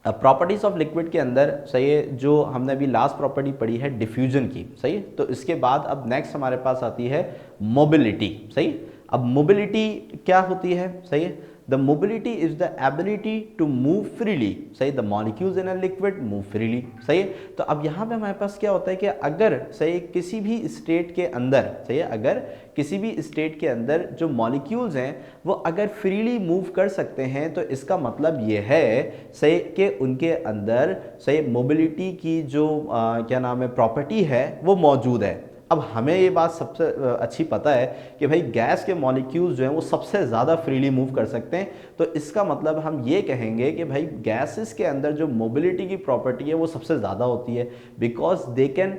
Properties of liquid के अंदर सही है, जो हमने अभी लास्ट प्रॉपर्टी पढ़ी है डिफ्यूजन की, सही है। तो इसके बाद अब नेक्स्ट हमारे पास आती है मोबिलिटी, सही। अब मोबिलिटी क्या होती है, सही है। The mobility is the ability to move freely, सही। The molecules in a liquid move freely, सही है। तो अब यहाँ पे हमारे पास क्या होता है कि अगर सही किसी भी स्टेट के अंदर, सही है, अगर किसी भी स्टेट के अंदर जो मॉलिक्यूल्स हैं वो अगर फ्रीली मूव कर सकते हैं तो इसका मतलब ये है सही कि उनके अंदर सही मोबिलिटी की जो क्या नाम है प्रॉपर्टी है वो मौजूद है। अब हमें ये बात सबसे अच्छी पता है कि भाई गैस के मॉलिक्यूल्स जो हैं वो सबसे ज़्यादा फ्रीली मूव कर सकते हैं। तो इसका मतलब हम ये कहेंगे कि भाई गैसेस के अंदर जो मोबिलिटी की प्रॉपर्टी है वो सबसे ज़्यादा होती है, because they can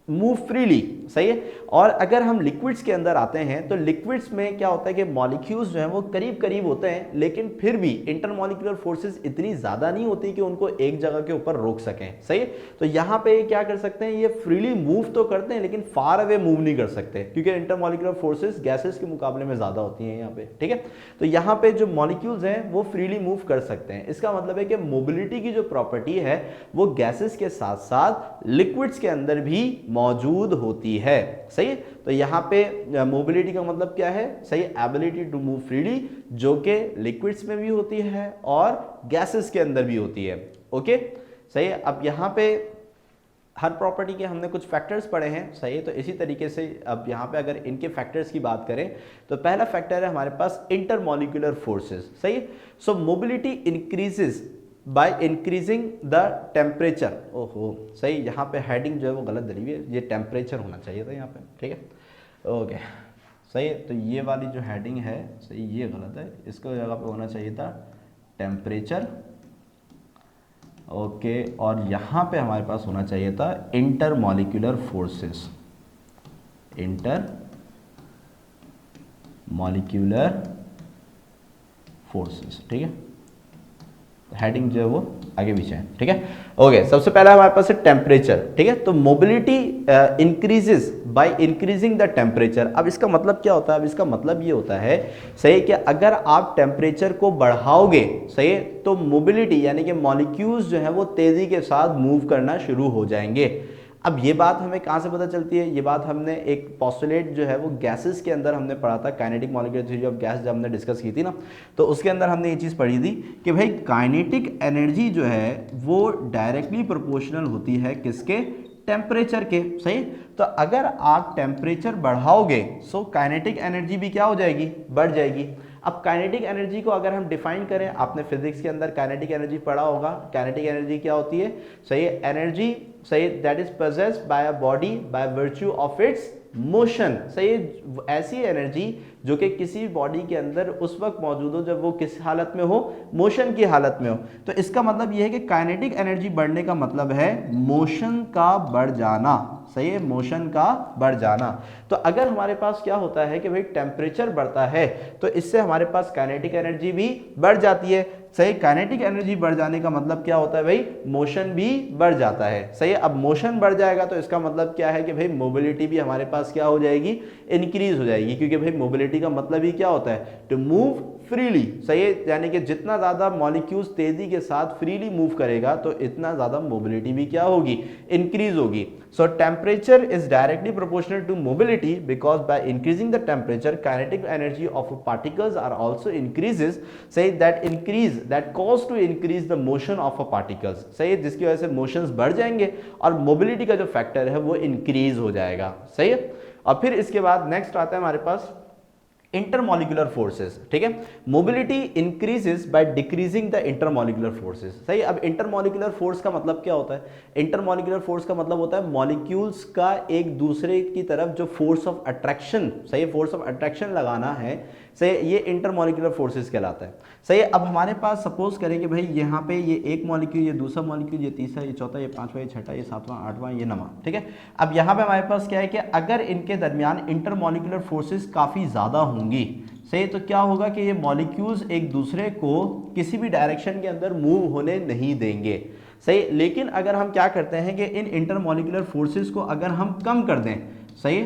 move freely, सही है। और अगर हम लिक्विड्स के अंदर आते हैं तो लिक्विड्स में क्या होता है कि मॉलिक्यूल्स जो हैं वो करीब करीब होते हैं, लेकिन फिर भी इंटरमॉलिक्यूलर फोर्सेस इतनी ज़्यादा नहीं होती कि उनको एक जगह के ऊपर रोक सकें, सही है। तो यहाँ पे क्या कर सकते हैं, ये फ्रीली मूव तो करते हैं लेकिन फार अवे मूव नहीं कर सकते, क्योंकि इंटरमॉलिक्यूलर फोर्सेस गैसेस के मुकाबले में ज़्यादा होती हैं यहाँ पे, ठीक है। तो यहाँ पे जो मॉलिक्यूल्स हैं वो फ्रीली मूव कर सकते हैं। इसका मतलब है कि मोबिलिटी की जो प्रॉपर्टी है वो गैसेस के साथ साथ लिक्विड्स के अंदर भी मौजूद होती है, सही है। तो यहाँ पे मोबिलिटी का मतलब क्या है, सही, एबिलिटी टू मूव फ्रीली, जो कि लिक्विड्स में भी होती है और गैसेस के अंदर भी होती है, ओके, सही है। अब यहाँ पे हर प्रॉपर्टी के हमने कुछ फैक्टर्स पढ़े हैं, सही है। तो इसी तरीके से अब यहाँ पे अगर इनके फैक्टर्स की बात करें तो पहला फैक्टर है हमारे पास इंटरमॉलिक्यूलर फोर्सेस, सही है। So mobility increases by increasing the temperature, ओहो सही, यहाँ पे हेडिंग जो है वो गलत डली हुई है, ये टेम्परेचर होना चाहिए था यहाँ पे, ठीक है, ओके, सही है। तो ये वाली जो हेडिंग है, सही, ये गलत है, इसको जगह पे होना चाहिए था टेम्परेचर, ओके। और यहाँ पे हमारे पास होना चाहिए था intermolecular forces, inter molecular forces, ठीक है। हेडिंग जो है वो आगे पीछे है, ठीक है, ओके। सबसे पहला हमारे पास है टेम्परेचर, ठीक है। तो mobility increases by increasing the temperature. अब इसका मतलब क्या होता है, अब इसका मतलब ये होता है, सही, कि अगर आप टेम्परेचर को बढ़ाओगे, सही, तो मोबिलिटी यानी कि मॉलिक्यूल्स जो है वो तेजी के साथ मूव करना शुरू हो जाएंगे। अब ये बात हमें कहाँ से पता चलती है, ये बात हमने एक पोस्टुलेट जो है वो गैसेस के अंदर हमने पढ़ा था, kinetic molecular theory of gas, जब हमने डिस्कस की थी ना, तो उसके अंदर हमने ये चीज़ पढ़ी थी कि भाई काइनेटिक एनर्जी जो है वो डायरेक्टली प्रोपोर्शनल होती है किसके, टेम्परेचर के, सही। तो अगर आप टेम्परेचर बढ़ाओगे सो काइनेटिक एनर्जी भी क्या हो जाएगी, बढ़ जाएगी। अब काइनेटिक एनर्जी को अगर हम डिफाइन करें, आपने फिजिक्स के अंदर काइनेटिक एनर्जी पढ़ा होगा। काइनेटिक एनर्जी क्या होती है, सही, एनर्जी, सही, that is possessed by a body by virtue of its motion, सही, ऐसी एनर्जी जो कि किसी बॉडी के अंदर उस वक्त मौजूद हो जब वो किस हालत में हो, मोशन की हालत में हो। तो इसका मतलब यह है कि काइनेटिक एनर्जी बढ़ने का मतलब है मोशन का बढ़ जाना, सही है, मोशन का बढ़ जाना। तो अगर हमारे पास क्या होता है कि भाई टेम्परेचर बढ़ता है तो इससे हमारे पास काइनेटिक एनर्जी भी बढ़ जाती है, सही। काइनेटिक एनर्जी बढ़ जाने का मतलब क्या होता है भाई, मोशन भी बढ़ जाता है, सही। अब मोशन बढ़ जाएगा तो इसका मतलब क्या है कि भाई मोबिलिटी भी हमारे पास क्या हो जाएगी, इंक्रीज हो जाएगी, क्योंकि भाई मोबिलिटी का मतलब ही क्या होता है, टू मूव फ्रीली, सही है। यानी कि जितना ज्यादा मॉलिक्यूल्स तेजी के साथ फ्रीली मूव करेगा तो इतना ज्यादा मोबिलिटी भी क्या होगी, इंक्रीज होगी। So temperature is directly proportional to mobility because by increasing the temperature kinetic energy of particles are also increases, सही, that cause to increase the motion of a particles, सही, जिसकी वजह से मोशंस बढ़ जाएंगे और मोबिलिटी का जो फैक्टर है वो इंक्रीज हो जाएगा, सही है। और फिर इसके बाद नेक्स्ट आता है हमारे पास इंटरमॉलिक्यूलर फोर्सेस, ठीक है। Mobility increases by decreasing the intermolecular forces, सही। अब इंटरमॉलिक्यूलर फोर्स का मतलब क्या होता है, इंटरमॉलिक्यूलर फोर्स का मतलब होता है मॉलिक्यूल्स का एक दूसरे की तरफ जो फोर्स ऑफ अट्रैक्शन, सही, फोर्स ऑफ अट्रैक्शन लगाना है, सही, ये इंटरमॉलिक्यूलर फोर्सेस कहलाता है, सही। अब हमारे पास सपोज करें कि भाई यहाँ पे ये एक मॉलिक्यूल, ये दूसरा मॉलिक्यूल, ये तीसरा, ये चौथा, ये पांचवा, ये छठा, ये सातवां, आठवां, ये नवां, ठीक है। अब यहाँ पे हमारे पास क्या है कि अगर इनके दरमियान इंटरमॉलिक्यूलर फोर्सेस काफ़ी ज़्यादा होंगी, सही, तो क्या होगा कि ये मॉलिक्यूल्स एक दूसरे को किसी भी डायरेक्शन के अंदर मूव होने नहीं देंगे, सही। लेकिन अगर हम क्या करते हैं कि इन इंटरमॉलिक्यूलर फोर्सेस को अगर हम कम कर दें, सही,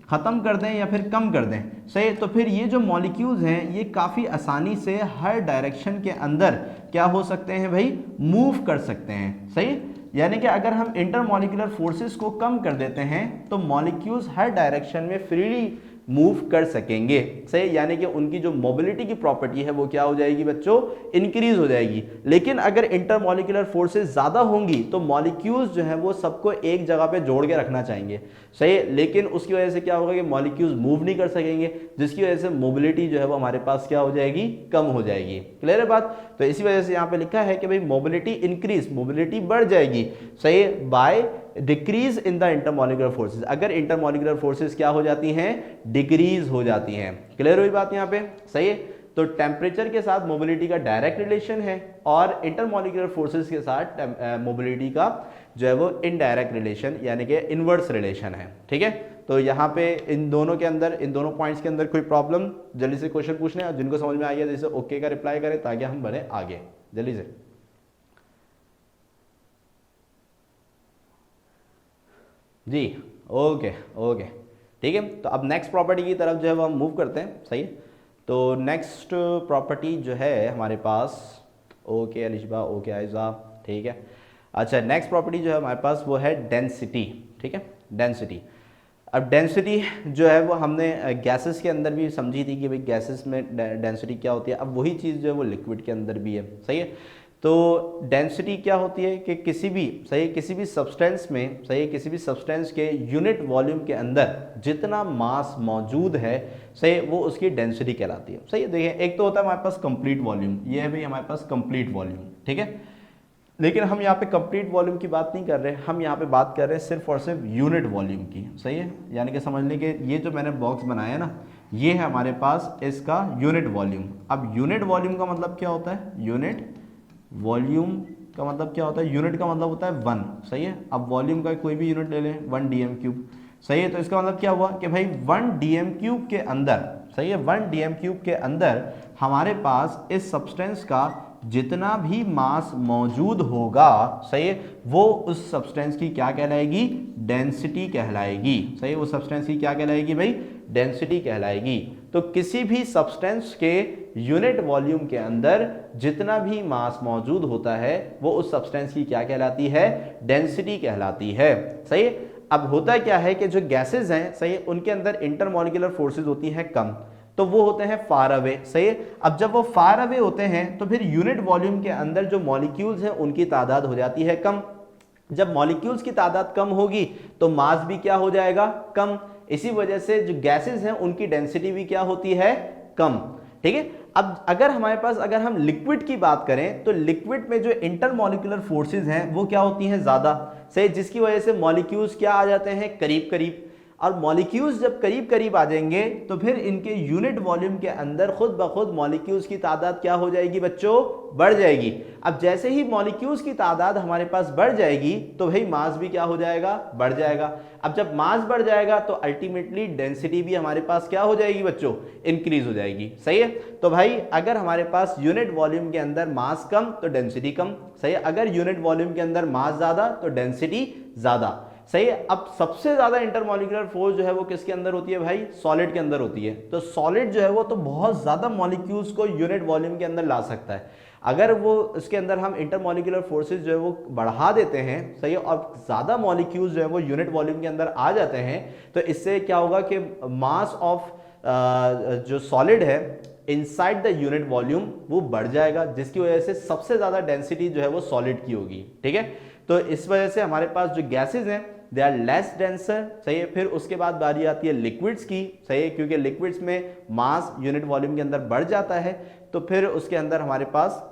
ख़त्म कर दें या फिर कम कर दें, सही, तो फिर ये जो मॉलिक्यूल्स हैं ये काफ़ी आसानी से हर डायरेक्शन के अंदर क्या हो सकते हैं भाई, मूव कर सकते हैं, सही। यानी कि अगर हम इंटरमॉलिक्यूलर फोर्सेस को कम कर देते हैं तो मॉलिक्यूल्स हर डायरेक्शन में फ्रीली मूव कर सकेंगे, सही। यानी कि उनकी जो मोबिलिटी की प्रॉपर्टी है वो क्या हो जाएगी बच्चों, इंक्रीज हो जाएगी। लेकिन अगर इंटरमॉलिक्यूलर फोर्सेस ज़्यादा होंगी तो मॉलिक्यूल्स जो है वो सबको एक जगह पे जोड़ के रखना चाहेंगे, सही, लेकिन उसकी वजह से क्या होगा कि मॉलिक्यूल्स मूव नहीं कर सकेंगे, जिसकी वजह से मोबिलिटी जो है वो हमारे पास क्या हो जाएगी, कम हो जाएगी। क्लियर है बात। तो इसी वजह से यहाँ पे लिखा है कि भाई मोबिलिटी इंक्रीज, मोबिलिटी बढ़ जाएगी, सही, by decrease in the intermolecular forces, अगर इंटरमॉलिक्यूलर फोर्सेस क्या हो जाती हैं, डिक्रीज हो जाती हैं। क्लियर हुई बात यहाँ पे, सही है। तो टेम्परेचर के साथ मोबिलिटी का डायरेक्ट रिलेशन है और इंटरमॉलिक्यूलर फोर्सेस के साथ मोबिलिटी का जो है वो इनडायरेक्ट रिलेशन यानी कि इनवर्स रिलेशन है, ठीक है। तो यहाँ पे इन दोनों के अंदर, इन दोनों पॉइंट्स के अंदर कोई प्रॉब्लम, जल्दी से क्वेश्चन पूछने और जिनको समझ में आ गया जैसे ओके का रिप्लाई करें ताकि हम बढ़े आगे जल्दी से। जी ओके ओके ठीक है। तो अब नेक्स्ट प्रॉपर्टी की तरफ जो है वो हम मूव करते हैं, सही है। तो नेक्स्ट प्रॉपर्टी जो है हमारे पास, ओके अलिशबा, ओके आयजा, ठीक है। अच्छा नेक्स्ट प्रॉपर्टी जो है हमारे पास वो है डेंसिटी, ठीक है, डेंसिटी। अब डेंसिटी जो है वो हमने गैसेस के अंदर भी समझी थी कि भाई गैसेस में डेंसिटी क्या होती है, अब वही चीज़ जो है वो लिक्विड के अंदर भी है, सही है। तो डेंसिटी क्या होती है कि किसी भी, सही, किसी भी सब्सटेंस में, सही, किसी भी सब्सटेंस के यूनिट वॉल्यूम के अंदर जितना मास मौजूद है, सही, वो उसकी डेंसिटी कहलाती है, सही है। देखिए एक तो होता है हमारे पास कंप्लीट वॉल्यूम, ये है भाई हमारे पास कंप्लीट वॉल्यूम, ठीक है। लेकिन हम यहाँ पे कंप्लीट वॉल्यूम की बात नहीं कर रहे, हम यहाँ पे बात कर रहे हैं सिर्फ और सिर्फ यूनिट वॉल्यूम की, सही है। यानी कि समझ लें कि ये जो मैंने बॉक्स बनाया ना, ये है हमारे पास इसका यूनिट वॉल्यूम। अब यूनिट वॉल्यूम का मतलब क्या होता है, यूनिट वॉल्यूम का मतलब क्या होता है, यूनिट का मतलब होता है 1, सही है। अब वॉल्यूम का कोई भी यूनिट ले लें, 1 dm3, सही है। तो इसका मतलब क्या हुआ कि भाई 1 dm3 के अंदर, सही है, 1 dm3 के अंदर हमारे पास इस सब्सटेंस का जितना भी मास मौजूद होगा, सही है, वो उस सब्सटेंस की क्या कहलाएगी, डेंसिटी कहलाएगी, सही है। वो सब्सटेंस की क्या कहलाएगी भाई, डेंसिटी कहलाएगी। तो किसी भी सब्सटेंस के यूनिट वॉल्यूम के अंदर जितना भी मास मौजूद होता है वो उस सब्सटेंस की क्या कहलाती है, डेंसिटी कहलाती है, सही है। अब होता क्या है कि जो गैसेस हैं, सही है, उनके अंदर इंटरमॉलिक्यूलर फोर्सेस होती हैं कम, तो वो होते हैं फार अवे, सही है। अब जब वो फार अवे होते हैं तो फिर यूनिट वॉल्यूम के अंदर जो मॉलिक्यूल्स हैं उनकी तादाद हो जाती है कम। जब मॉलिक्यूल्स की तादाद कम होगी तो मास भी क्या हो जाएगा, कम। इसी वजह से जो गैसेस हैं उनकी डेंसिटी भी क्या होती है, कम, ठीक है। अब अगर हमारे पास, अगर हम लिक्विड की बात करें तो लिक्विड में जो इंटरमॉलिक्यूलर फोर्सेस हैं वो क्या होती हैं, ज्यादा, सही, जिसकी वजह से मॉलिक्यूल्स क्या आ जाते हैं, करीब करीब। और मॉलिक्यूल्स जब करीब करीब आ जाएंगे तो फिर इनके यूनिट वॉल्यूम के अंदर खुद ब खुद मॉलिक्यूल्स की तादाद क्या हो जाएगी बच्चों, बढ़ जाएगी। अब जैसे ही मॉलिक्यूल्स की तादाद हमारे पास बढ़ जाएगी तो भाई मास भी क्या हो जाएगा, बढ़ जाएगा। अब जब मास बढ़ जाएगा तो अल्टीमेटली डेंसिटी भी हमारे पास क्या हो जाएगी बच्चों, इंक्रीज हो जाएगी, सही है। तो भाई अगर हमारे पास यूनिट वॉल्यूम के अंदर मास कम तो डेंसिटी कम, सही है। अगर यूनिट वॉल्यूम के अंदर मास ज्यादा तो डेंसिटी ज्यादा, सही है। अब सबसे ज्यादा इंटरमॉलिक्यूलर फोर्स जो है वो किसके अंदर होती है भाई, सॉलिड के अंदर होती है। तो सॉलिड जो है वो तो बहुत ज्यादा मॉलिक्यूल्स को यूनिट वॉल्यूम के अंदर ला सकता है। अगर वो इसके अंदर हम इंटरमॉलिक्यूलर फोर्सेस जो है वो बढ़ा देते हैं, सही है, और ज्यादा मॉलिक्यूल्स जो है वो यूनिट वॉल्यूम के अंदर आ जाते हैं तो इससे क्या होगा कि मास ऑफ जो सॉलिड है इनसाइड द यूनिट वॉल्यूम वो बढ़ जाएगा, जिसकी वजह से सबसे ज्यादा डेंसिटी जो है वो सॉलिड की होगी, ठीक है। तो इस वजह से हमारे पास जो गैसेज हैं दे आर लेस डेंसर, सही है। फिर उसके बाद बारी आती है लिक्विड्स की, सही है, क्योंकि लिक्विड्स में मास यूनिट वॉल्यूम के अंदर बढ़ जाता है। तो फिर उसके अंदर हमारे पास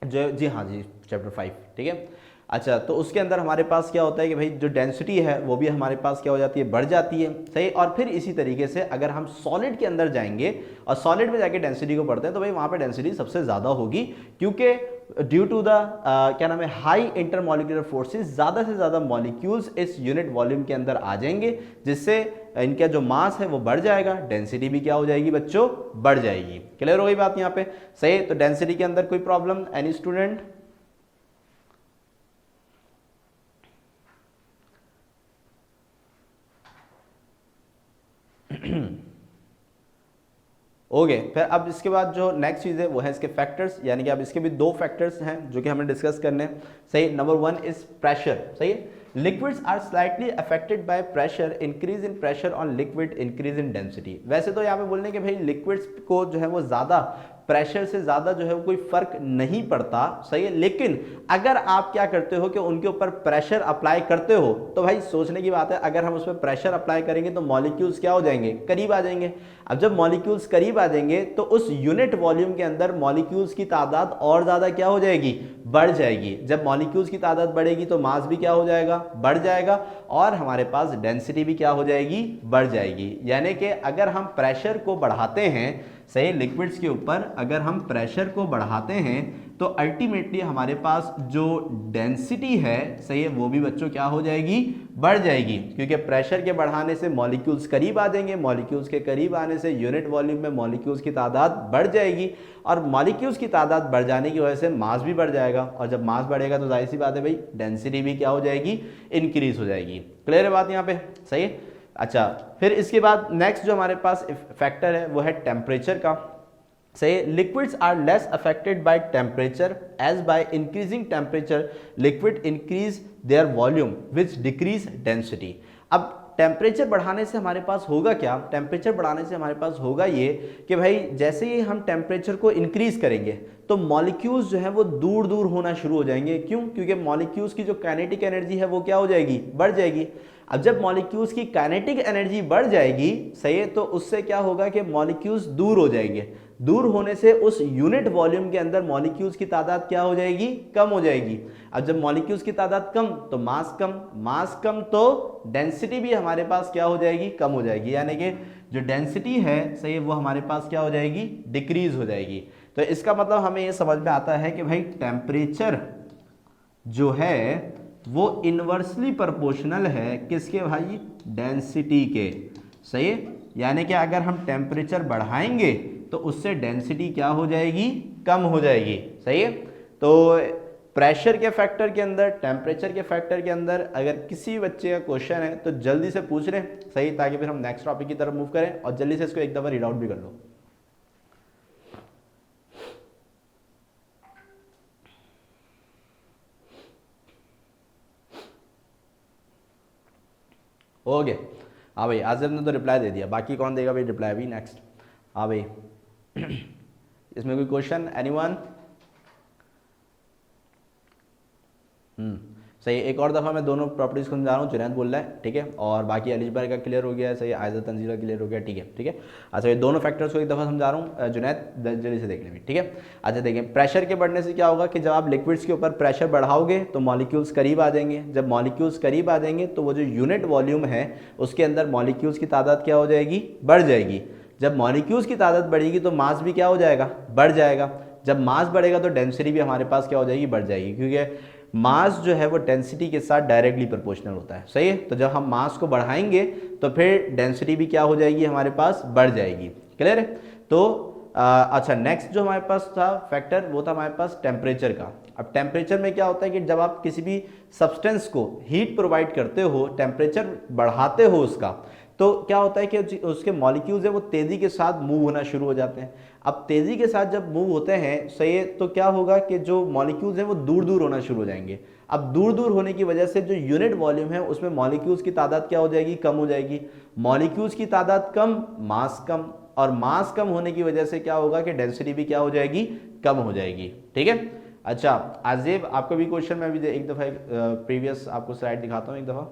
जो, जी हाँ जी, चैप्टर 5, ठीक है। अच्छा तो उसके अंदर हमारे पास क्या होता है कि भाई जो डेंसिटी है वो भी हमारे पास क्या हो जाती है, बढ़ जाती है, सही। और फिर इसी तरीके से अगर हम सॉलिड के अंदर जाएंगे और सॉलिड में जाके डेंसिटी को पढ़ते हैं तो भाई वहाँ पे डेंसिटी सबसे ज़्यादा होगी, क्योंकि ड्यू टू द क्या नाम है, हाई इंटरमॉलिक्यूलर फोर्सेस, ज़्यादा से ज़्यादा मॉलिक्यूल्स इस यूनिट वॉल्यूम के अंदर आ जाएंगे, जिससे इनका जो मास है वो बढ़ जाएगा, डेंसिटी भी क्या हो जाएगी बच्चों, बढ़ जाएगी। क्लियर हो गई बात यहाँ पे, सही। तो डेंसिटी के अंदर कोई प्रॉब्लम, एनी स्टूडेंट? ओके फिर अब इसके बाद जो नेक्स्ट चीज़ है वो है इसके फैक्टर्स, यानी कि अब इसके भी दो फैक्टर्स हैं जो कि हमें डिस्कस करने हैं। सही, नंबर वन इज प्रेशर। सही है, liquids are slightly affected by pressure, increase in pressure on liquid, increase in density. वैसे तो यहाँ पे बोलने के भाई लिक्विड्स को जो है वो ज़्यादा प्रेशर से ज़्यादा जो है वो कोई फर्क नहीं पड़ता। सही है, लेकिन अगर आप क्या करते हो कि उनके ऊपर प्रेशर अप्लाई करते हो तो भाई सोचने की बात है, अगर हम उस पर प्रेशर अप्लाई करेंगे तो मॉलिक्यूल्स क्या हो जाएंगे, करीब आ जाएंगे। अब जब मॉलिक्यूल्स करीब आ जाएंगे तो उस यूनिट वॉल्यूम के अंदर मॉलिक्यूल्स की तादाद और ज़्यादा क्या हो जाएगी, बढ़ जाएगी। जब मॉलिक्यूल्स की तादाद बढ़ेगी तो मास भी क्या हो जाएगा, बढ़ जाएगा, और हमारे पास डेंसिटी भी क्या हो जाएगी, बढ़ जाएगी। यानी कि अगर हम प्रेशर को बढ़ाते हैं, सही, लिक्विड्स के ऊपर अगर हम प्रेशर को बढ़ाते हैं तो अल्टीमेटली हमारे पास जो डेंसिटी है, सही है, वो भी बच्चों क्या हो जाएगी, बढ़ जाएगी, क्योंकि प्रेशर के बढ़ाने से मॉलिक्यूल्स करीब आ जाएंगे, मॉलिक्यूल्स के करीब आने से यूनिट वॉल्यूम में मॉलिक्यूल्स की तादाद बढ़ जाएगी, और मॉलिक्यूल्स की तादाद बढ़ जाने की वजह से मास भी बढ़ जाएगा, और जब मास बढ़ेगा तो जाहिर सी बात है भाई डेंसिटी भी क्या हो जाएगी, इंक्रीज हो जाएगी। क्लियर है बात यहाँ पे, सही है। अच्छा, फिर इसके बाद नेक्स्ट जो हमारे पास फैक्टर है वो है टेम्परेचर का। सही, liquids are less affected by temperature, as by increasing temperature liquid increase their volume which decrease density. अब टेम्परेचर बढ़ाने से हमारे पास होगा क्या, टेम्परेचर बढ़ाने से हमारे पास होगा ये कि भाई जैसे ही हम टेम्परेचर को इंक्रीज करेंगे तो मॉलिक्यूल्स जो है वो दूर दूर होना शुरू हो जाएंगे। क्यों, क्योंकि मॉलिक्यूल्स की जो काइनेटिक एनर्जी है वो क्या हो जाएगी, बढ़ जाएगी। अब जब मॉलिक्यूल्स की काइनेटिक एनर्जी बढ़ जाएगी, सही है, तो उससे क्या होगा कि मॉलिक्यूल्स दूर हो जाएंगे। दूर होने से उस यूनिट वॉल्यूम के अंदर मॉलिक्यूल्स की तादाद क्या हो जाएगी, कम हो जाएगी। अब जब मॉलिक्यूल्स की तादाद कम तो मास कम, मास कम तो डेंसिटी भी हमारे पास क्या हो जाएगी, कम हो जाएगी, यानी कि जो डेंसिटी है, सही है, वो हमारे पास क्या हो जाएगी, डिक्रीज हो जाएगी। तो इसका मतलब हमें ये समझ में आता है कि भाई टेम्परेचर जो है वो इनवर्सली प्रोपोर्शनल है किसके भाई, डेंसिटी के। सही है, यानी कि अगर हम टेम्परेचर बढ़ाएंगे तो उससे डेंसिटी क्या हो जाएगी, कम हो जाएगी। सही है, तो प्रेशर के फैक्टर के अंदर, टेम्परेचर के फैक्टर के अंदर अगर किसी बच्चे का क्वेश्चन है तो जल्दी से पूछ लें, सही, ताकि फिर हम नेक्स्ट टॉपिक की तरफ मूव करें, और जल्दी से इसको एक दफा रीड आउट भी कर लो। ओके, हाँ भाई, आसिफ ने तो रिप्लाई दे दिया, बाकी कौन देगा भाई रिप्लाई अभी नेक्स्ट। हाँ भाई इसमें कोई क्वेश्चन, एनीवन? सही, एक और दफ़ा मैं दोनों प्रॉपर्टीज़ को समझा रहा हूँ, जुनैद बोल रहा है, ठीक है, और बाकी अलीश भाई का क्लियर हो गया है, सही, आयज़ा तंजीला क्लियर हो गया, ठीक है, ठीक है। अच्छा, ये दोनों फैक्टर्स को एक दफ़ा समझा रहा हूँ, जुनैद जल्दी से देख लेंगे, ठीक है। अच्छा देखें, प्रेशर के बढ़ने से क्या होगा कि जब आप लिक्विड्स के ऊपर प्रेशर बढ़ाओगे तो मॉलिक्यूल्स करीब आ जाएंगे, जब मॉलिक्यूल्स करीब आ जाएंगे तो वो जो यूनिट वॉल्यूम है उसके अंदर मॉलिक्यूल्स की तादाद क्या हो जाएगी, बढ़ जाएगी। जब मॉलिक्यूल्स की तादाद बढ़ेगी तो मास भी क्या हो जाएगा, बढ़ जाएगा। जब मास बढ़ेगा तो डेंसिटी भी हमारे पास क्या हो जाएगी, बढ़ जाएगी, क्योंकि मास जो है वो डेंसिटी के साथ डायरेक्टली प्रोपोर्शनल होता है। सही है, तो जब हम मास को बढ़ाएंगे तो फिर डेंसिटी भी क्या हो जाएगी, हमारे पास बढ़ जाएगी। क्लियर है। तो अच्छा, नेक्स्ट जो हमारे पास था फैक्टर वो था हमारे पास टेम्परेचर का। अब टेम्परेचर में क्या होता है कि जब आप किसी भी सब्सटेंस को हीट प्रोवाइड करते हो, टेम्परेचर बढ़ाते हो उसका, तो क्या होता है कि उसके मॉलिक्यूल्स है वो तेज़ी के साथ मूव होना शुरू हो जाते हैं। अब तेज़ी के साथ जब मूव होते हैं, सही है, तो क्या होगा कि जो मॉलिक्यूल्स हैं वो दूर दूर होना शुरू हो जाएंगे। अब दूर दूर होने की वजह से जो यूनिट वॉल्यूम है उसमें मॉलिक्यूल्स की तादाद क्या हो जाएगी, कम हो जाएगी। मॉलिक्यूल्स की तादाद कम, मास कम, और मास कम होने की वजह से क्या होगा कि डेंसिटी भी क्या हो जाएगी, कम हो जाएगी। ठीक है। अच्छा आजेब, आपका भी क्वेश्चन मैं अभी एक दफ़ा प्रीवियस आपको स्लाइड दिखाता हूँ एक दफ़ा।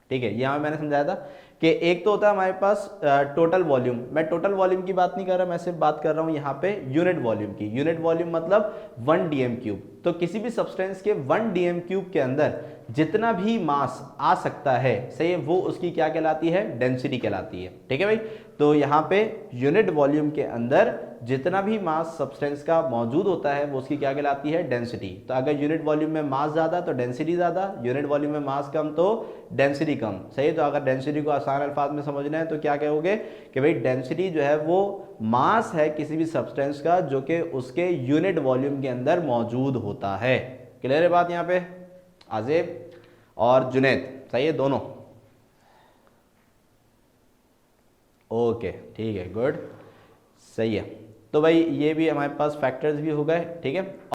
ठीक है, यहाँ मैंने समझाया था कि एक तो होता है हमारे पास टोटल वॉल्यूम। मैं टोटल वॉल्यूम की बात नहीं कर रहा, मैं सिर्फ बात कर रहा हूँ यहाँ पे यूनिट वॉल्यूम की। यूनिट वॉल्यूम मतलब 1 dm³। तो किसी भी सब्सटेंस के 1 dm³ के अंदर जितना भी मास आ सकता है, सही, वो उसकी क्या कहलाती है, डेंसिटी कहलाती है। ठीक है भाई। तो यहाँ पे यूनिट वॉल्यूम के अंदर जितना भी मास सब्सटेंस का मौजूद होता है वो उसकी क्या कहलाती है, डेंसिटी। तो अगर यूनिट वॉल्यूम में मास ज़्यादा तो डेंसिटी ज़्यादा, यूनिट वॉल्यूम में मास कम तो डेंसिटी कम। सही। तो अगर डेंसिटी को आसान अल्फाज में समझना है तो क्या कहोगे कि भाई डेंसिटी जो है वो मास है किसी भी सब्सटेंस का जो कि उसके यूनिट वॉल्यूम के अंदर मौजूद होता है। क्लियर है बात यहाँ पे आजेब और जुनैद? सही है दोनों? ओके ठीक है, गुड। सही है। तो भाई ये भी हमारे पास फैक्टर्स भी हो गए, ठीक है।